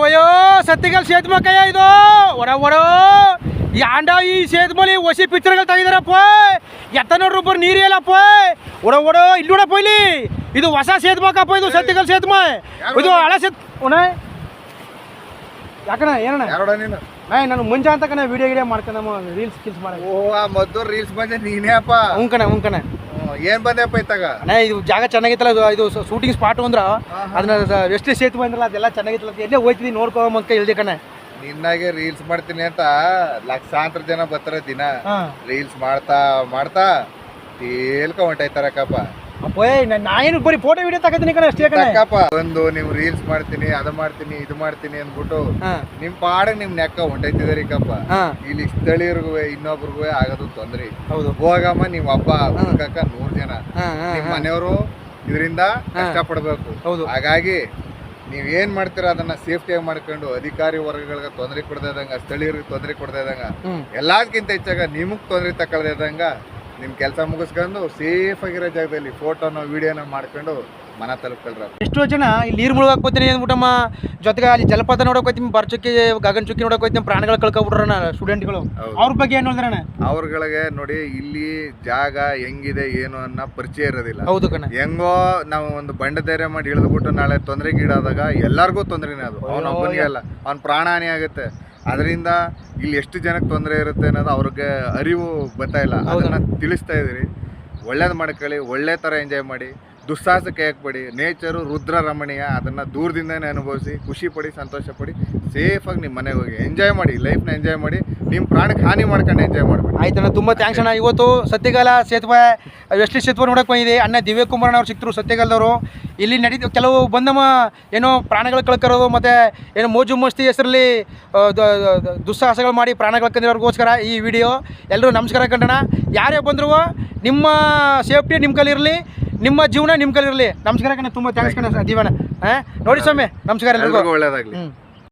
వయో సత్తిగల్ సేతుమక్కయ్య ಇದು ಒಡ ಈ ಆಂಡ ಈ ಸೇತುಮಲಿ ಒಸಿ ಪಿಕ್ಚರ್ಗಳು ತೆಗಿದಾರಪ್ಪ ಎತ್ತ ನೋಡ್ರಿ ಒಬ್ಬರು ನೀರು ಇಲ್ಲಪ್ಪ ಒಡ ಇಲ್ಲಿ ನೋಡಪ್ಪ ಇಲ್ಲಿ ಇದು ಹೊಸ ಸೇತುಮಕ್ಕಪ್ಪ ಇದು ಸತ್ತಿಗಲ್ ಸೇತುಮ ಇದು ಹಳೆ ಸೇತು ಒಣ ಯಾಕಣ್ಣ ಏನಣ್ಣ ನಾನು ಮುಂಜಾ ಅಂತ ಕಣ ವಿಡಿಯೋ ಮಾಡ್ತಾನೆ ರೀಲ್ಸ್ ಕಿಲ್ಸ್ ಮಾಡಿ ಮೊದಲು ರೀಲ್ಸ್ ಬಂದೆ ನೀನೇ ಅಪ್ಪ ಉಂಕಣ ಏನ್ ಬಂದೆಪ್ಪ ಇತ್ತಾಗ ಅಣ್ಣ ಇದು ಜಾಗ ಚೆನ್ನಾಗಿತ್ತಲ್ಲ ಇದು ಶೂಟಿಂಗ್ ಸ್ಪಾಟ್ ಅಂದ್ರ ಅದನ್ನ ಎಷ್ಟು ಸೇತು ಬಂದ್ರಲ್ಲ ಅದೆಲ್ಲ ಚೆನ್ನಾಗಿತ್ತಲ್ಲ ಎಲ್ಲೇ ಹೋಯ್ತಿದ್ವಿ ನೋಡ್ಕೊಂಬಂತ ಹೇಳ್ದೆ ಕಣ ನಿನ್ನಾಗೆ ರೀಲ್ಸ್ ಮಾಡ್ತೀನಿ ಅಂತ ಲಕ್ಷಾಂತರ ಜನ ಬರ್ತಾರ ದಿನ ರೀಲ್ಸ್ ಮಾಡ್ತಾ ಮಾಡ್ತಾ ತೇಲ್ಕ ಹೊಂಟೈತಾರಕ್ಕಪ್ಪ ಅಪ್ಪೇ ನಾನೇನು ಬರೀ ಫೋಟೋ ವಿಡಿಯೋ ತಗೋತೀನಿ ಕಣ ಅಷ್ಟೇ ಕಣಪ್ಪ ಒಂದು ನೀವು ರೀಲ್ಸ್ ಮಾಡ್ತೀನಿ ಅದು ಮಾಡ್ತೀನಿ ಇದು ಮಾಡ್ತೀನಿ ಅಂದ್ಬಿಟ್ಟು ನಿಮ್ ಪಾಡಿಗೆ ನಿಮ್ ನೆಕ್ಕ ಹೊಂಟೈತಿದಾರಿಕಪ್ಪ ಇಲ್ಲಿ ಸ್ಥಳೀಯರಿಗೂ ಇನ್ನೊಬ್ರಿಗೂ ಆಗೋದು ತೊಂದ್ರೆ ಹೋಗಮ್ಮ ನೀವ್ ಹಬ್ಬ ಹುಡ್ಕಕ್ಕ 100 ಜನ ನಿಮ್ ಮನೆಯವರು ಇದರಿಂದ ಕಷ್ಟ ಪಡ್ಬೇಕು ಹಾಗಾಗಿ ನೀವ್ ಏನ್ ಮಾಡ್ತೀರಾ ಅದನ್ನ ಸೇಫ್ಟಿಯಾಗಿ ಮಾಡ್ಕೊಂಡು ಅಧಿಕಾರಿ ವರ್ಗಗಳಿಗೆ ತೊಂದರೆ ಕೊಡದೇ ಇದ್ದಂಗ ಸ್ಥಳೀಯರಿಗೆ ತೊಂದರೆ ಕೊಡದೇ ಇದ್ದಂಗ ಎಲ್ಲದಕ್ಕಿಂತ ಹೆಚ್ಚಾಗ ನಿಮಗ್ ತೊಂದರೆ ತಗೊಳ್ದೇ ಇದ್ದಂಗ ನಿಮ್ ಕೆಲಸ ಮುಗಿಸ್ಕೊಂಡು ಸೇಫ್ ಆಗಿರೋ ಜಾಗದಲ್ಲಿ ಫೋಟೋನ ವಿಡಿಯೋನ ಮಾಡ್ಕೊಂಡು ಮನೆ ತಲುಪ್ಕೊಳ್ರ. ಎಷ್ಟೋ ಜನ ಇಲ್ಲಿ ನೀರು ಮುಳುಗಾಕ್ ಹೋಗ್ತೀನಿ ಅಂದ್ಬಿಟ್ಟಮ್ಮ ಜೊತೆಗೆ ಅಲ್ಲಿ ಜಲಪಾತ ನೋಡಕ್ ಹೋಗ್ತೀನಿ ಬರ್ಚುಕ್ಕಿ ಗಗನ್ ಚುಕ್ಕಿ ನೋಡಕ್ ಹೋಗ್ತೀನಿ ಪ್ರಾಣಿಗಳು ಕಳ್ಕೊಬಿಟ್ರಣ ಸ್ಟೂಡೆಂಟ್ಗಳು ಅವ್ರ ಬಗ್ಗೆ ಏನು ಹೇಳಿದ್ರಣ ಅವ್ರಗಳಿಗೆ ನೋಡಿ ಇಲ್ಲಿ ಜಾಗ ಹೆಂಗಿದೆ ಏನು ಅನ್ನೋ ಪರಿಚಯ ಇರೋದಿಲ್ಲ. ಹೌದು ಕಣ ಹೆಂಗೋ ನಾವು ಒಂದು ಬಂಡ ಧೈರ್ಯ ಮಾಡಿ ಇಳಿದ್ಬಿಟ್ಟು ನಾಳೆ ತೊಂದರೆಗೀಡಾದಾಗ ಎಲ್ಲರಿಗೂ ತೊಂದರೆನೇ ಅದು ಅವ್ನ ಒಬ್ಬನಿಗೆ ಅಲ್ಲ ಅವ್ನ ಪ್ರಾಣಹಾನಿ ಆಗುತ್ತೆ. ಅದರಿಂದ ಇಲ್ಲಿ ಎಷ್ಟು ಜನಕ್ಕೆ ತೊಂದರೆ ಇರುತ್ತೆ ಅನ್ನೋದು ಅವ್ರಿಗೆ ಅರಿವು ಬರ್ತಾ ಇಲ್ಲ. ಅದನ್ನ ತಿಳಿಸ್ತಾ ಇದೀರಿ. ಒಳ್ಳೇದು ಮಾಡ್ಕೊಳ್ಳಿ, ಒಳ್ಳೆ ಥರ ಎಂಜಾಯ್ ಮಾಡಿ, ದುಸ್ಸಾಹಸಕ್ಕೆ ಹಾಕ್ಬೇಡಿ. ನೇಚರು ರುದ್ರ ರಮಣೀಯ, ಅದನ್ನ ದೂರದಿಂದನೇ ಅನುಭವಿಸಿ ಖುಷಿ ಪಡಿ ಸಂತೋಷ ಪಡಿ ಸೇಫಾಗಿ ನಿಮ್ಮ ಮನೆಗೆ ಹೋಗಿ ಎಂಜಾಯ್ ಮಾಡಿ, ಲೈಫ್ನ ಎಂಜಾಯ್ ಮಾಡಿ, ನಿಮ್ಮ ಪ್ರಾಣಕ್ಕೆ ಹಾನಿ ಮಾಡ್ಕೊಂಡು ಎಂಜಾಯ್ ಮಾಡಬೇಡಿ. ಆಯ್ತಣ್ಣ, ತುಂಬ ಥ್ಯಾಂಕ್ಸ್ ಅಣ್ಣ. ಇವತ್ತು ಸತ್ಯಗಾಲ ಸೇತುವೆ ವೆಸ್ಟ್ ಸೇತುವೆ ನೋಡಕ್ಕೆ ಬಂದಿದೆ. ಅಣ್ಣ ದಿವ್ಯ ಕುಮಾರ್ ಅವ್ರು ಸಿಕ್ತರು ಸತ್ಯಗಾಲದವರು. ಇಲ್ಲಿ ನಡೀತು ಕೆಲವು ಬಂದಮ್ಮ ಏನೋ ಪ್ರಾಣಿಗಳು ಕಳ್ಕರೋದು ಮತ್ತು ಏನೋ ಮೋಜು ಮಸ್ತಿ ಹೆಸರಲ್ಲಿ ದುಸ್ಸಾಹಸಗಳು ಮಾಡಿ ಪ್ರಾಣಿಗಳು ಕಳ್ಕೊಂಡಿರೋರ್ಗೋಸ್ಕರ ಈ ವಿಡಿಯೋ. ಎಲ್ಲರೂ ನಮಸ್ಕಾರ ಕಂಡಣ. ಯಾರೇ ಬಂದರೂ ನಿಮ್ಮ ಸೇಫ್ಟಿ ನಿಮ್ಮ ಕೈಲಿರಲಿ, ನಿಮ್ಮ ಜೀವನ ನಿಮ್ಮ ಕೈಲಿರಲಿ. ನಮಸ್ಕಾರ ಕಣ, ತುಂಬ ಥ್ಯಾಂಕ್ಸ್ ಕಣ ಜೀವನ. ನೋಡಿ ಸ್ವಾಮಿ, ನಮಸ್ಕಾರ, ಎಲ್ಲರಿಗೂ ಒಳ್ಳೇದಾಗಲಿ.